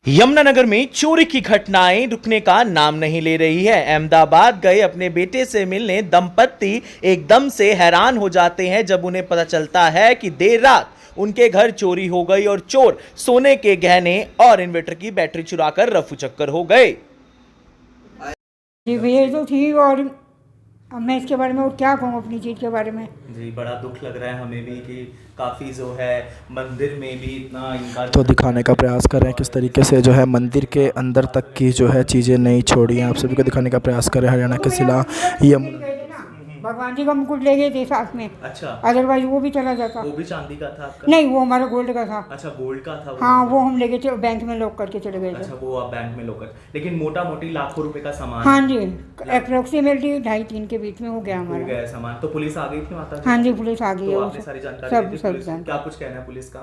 यमुनानगर में चोरी की घटनाएं रुकने का नाम नहीं ले रही है। अहमदाबाद गए अपने बेटे से मिलने दंपत्ति एकदम से हैरान हो जाते हैं जब उन्हें पता चलता है कि देर रात उनके घर चोरी हो गई और चोर सोने के गहने और इन्वर्टर की बैटरी चुराकर रफू चक्कर हो गए। जी भैया तो थी, और अब मैं इसके बारे में और क्या कहूँ अपनी चीज़ के बारे में। जी बड़ा दुख लग रहा है हमें भी कि काफ़ी जो है मंदिर में भी इतना इनका तो दिखाने का प्रयास कर रहे हैं किस तरीके से जो है मंदिर के अंदर तक की जो है चीज़ें नहीं छोड़ी हैं। आप सभी को दिखाने का प्रयास कर रहे हैं हरियाणा के जिला यमुना। भगवान जी का मुकुट ले गए थे साथ में। अच्छा, अदरवाइज वो भी चला जाता। वो भी चांदी का था आपका? नहीं, वो हमारा गोल्ड का था। अच्छा, गोल्ड का था वो। हाँ, वो हम लेके बैंक में लॉक करके चले गए थे। अच्छा, वो आप बैंक में लॉकर, लेकिन मोटा मोटी लाखों रुपए का सामान। हाँ जी, अप्रोक्सीमेटली 2.5-3 के बीच में हो गया हो हमारा। गया सामान। तो पुलिस आ गई थी माता जी? हाँ जी, पुलिस आ गई तो है। आपने सारी जानकारी सब दी थी सब पुलिस को? जानकारी। क्या कुछ कहना है पुलिस का?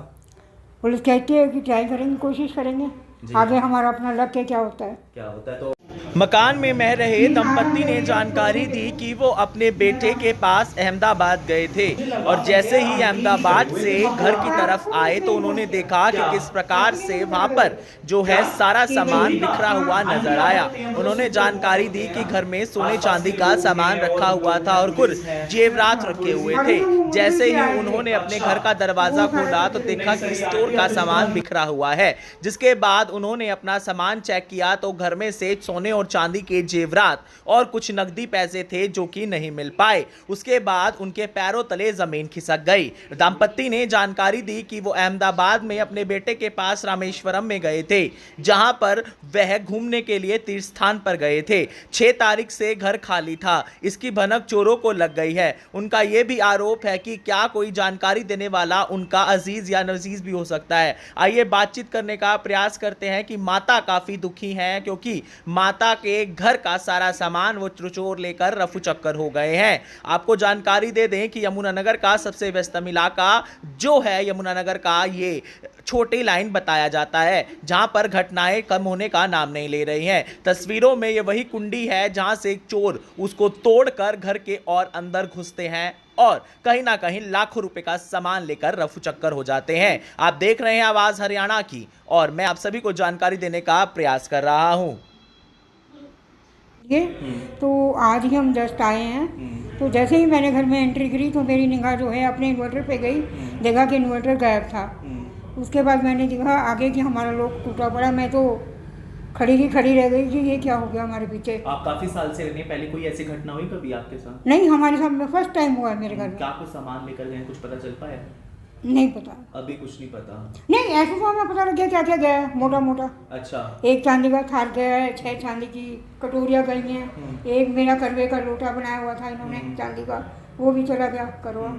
पुलिस कहती है कि ट्राई करेंगे, कोशिश करेंगे, आगे हमारा अपना लक है क्या होता है। क्या होता है। तो मकान में रह रहे दंपत्ति ने जानकारी दी कि वो अपने बेटे के पास अहमदाबाद गए थे और जैसे ही अहमदाबाद से घर की तरफ आए तो उन्होंने देखा कि किस प्रकार से वहां पर जो है सारा सामान बिखरा हुआ नजर आया। उन्होंने जानकारी दी कि घर में सोने चांदी का सामान रखा हुआ था और कुछ जेवरात रखे हुए थे। जैसे ही उन्होंने अपने घर का दरवाजा खोला तो देखा कि स्टोर का सामान बिखरा हुआ है। जिसके बाद उन्होंने अपना सामान चेक किया तो घर में से सोने और चांदी के जेवरात और कुछ नकदी पैसे थे जो कि नहीं मिल पाए। उसके बाद उनके पैरों तले जमीन खिसक गई। दंपत्ति ने जानकारी दी कि वो अहमदाबाद में अपने बेटे के पास रामेश्वरम में गए थे, जहां पर वह घूमने के लिए तीर्थ स्थान पर गए थे। 6 तारीख से घर खाली था। इसकी भनक चोरों को लग गई है। उनका यह भी आरोप है कि क्या कोई जानकारी देने वाला उनका अजीज या नजीज भी हो सकता है। आइए बातचीत करने का प्रयास करते हैं कि माता काफी दुखी हैं क्योंकि माता के घर का सारा सामान वो चोर लेकर रफू चक्कर हो गए हैं। आपको जानकारी दे दें कि यमुनानगर का सबसे व्यस्तम इलाका जो है यमुनानगर का ये छोटी लाइन बताया जाता है जहां पर घटनाएं कम होने का नाम नहीं ले रही हैं। तस्वीरों में ये वही कुंडी है जहां से चोर उसको तोड़कर घर के और अंदर घुसते हैं और कहीं ना कहीं लाखों रुपए का सामान लेकर रफू चक्कर हो जाते हैं। आप देख रहे हैं आवाज हरियाणा की और मैं आप सभी को जानकारी देने का प्रयास कर रहा हूं। ये तो आज ही हम जस्ट आए हैं, तो जैसे ही मैंने घर में एंट्री करी तो मेरी निगाह जो है अपने इन्वर्टर पे गई। देखा कि इन्वर्टर गायब था। उसके बाद मैंने देखा आगे कि हमारा लोग टूटा पड़ा। मैं तो खड़ी रह गई कि ये क्या हो गया हमारे पीछे। आप काफी साल से रहने, पहले कोई ऐसी घटना हुई कभी आपके साथ? नहीं, हमारे साथ में फर्स्ट टाइम हुआ है मेरे घर में। क्या कुछ सामान लेकर गए, कुछ पता चल पाया? नहीं पता, अभी कुछ नहीं पता। नहीं ऐसे तो हमें पता लग गया क्या क्या गया है मोटा मोटा। अच्छा, एक चांदी का थाल गया है, 6 चांदी की कटोरियाँ गई हैं, एक मेरा करवे का लोटा बनाया हुआ था इन्होंने चांदी का, वो भी चला गया करवा।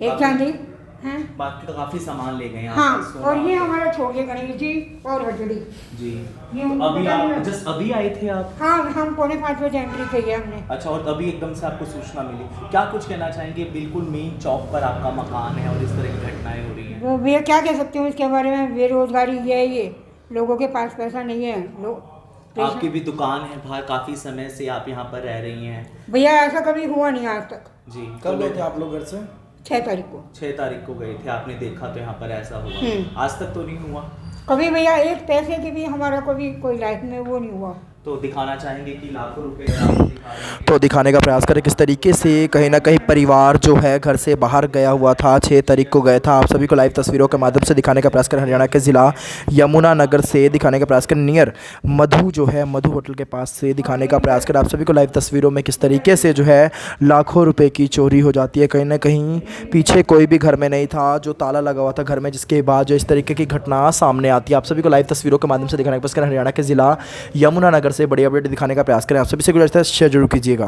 एक चांदी है, बाकी तो काफी सामान ले गए हैं। हाँ, और ये हमारा छोड़ के गणेश जी और हजड़ी जी। ये तो अभी आप जस्ट अभी आए थे आप? हाँ, हम 4:45 बजे एंट्री की है हमने। अच्छा, और तभी एकदम से आपको सूचना मिली। क्या कुछ कहना चाहेंगे? बिल्कुल मेन चौक पर आपका मकान है और इस तरह की घटनाएं हो रही हैं। वो भैया क्या कह सकती हूँ इसके बारे में, बेरोजगारी है, ये लोगों के पास पैसा नहीं है। लोग आपकी भी दुकान है बाहर, काफी समय से आप यहाँ पर रह रही हैं। भैया ऐसा कभी हुआ नहीं आज तक। जी। कब गए थे आप लोग घर से? 6 तारीख को। 6 तारीख को गए थे, आपने देखा तो यहाँ पर ऐसा हुआ। आज तक तो नहीं हुआ कभी भैया, एक पैसे की भी हमारा कभी कोई लाइफ में वो नहीं हुआ। तो दिखाना चाहेंगे कि लाखों रुपए दिखा रहे हैं। तो दिखाने का प्रयास करें किस तरीके से कहीं ना कहीं परिवार जो है घर से बाहर गया हुआ था। 6 तारीख को गया था। आप सभी को लाइव तस्वीरों के माध्यम से दिखाने का प्रयास करें हरियाणा के ज़िला यमुनानगर से दिखाने का प्रयास करें। नियर मधु जो है मधु होटल के पास से दिखाने का प्रयास करें आप सभी को लाइव तस्वीरों में किस तरीके से जो है लाखों रुपये की चोरी हो जाती है। कहीं ना कहीं पीछे कोई भी घर में नहीं था, जो ताला लगा हुआ था घर में, जिसके बाद जो इस तरीके की घटना सामने आती है। आप सभी को लाइव तस्वीरों के माध्यम से दिखाने का प्रयास करें हरियाणा के ज़िला यमुनानगर से बड़ी अपडेट दिखाने का प्रयास करें। आप सभी से गुजारिश है शेयर जरूर कीजिएगा।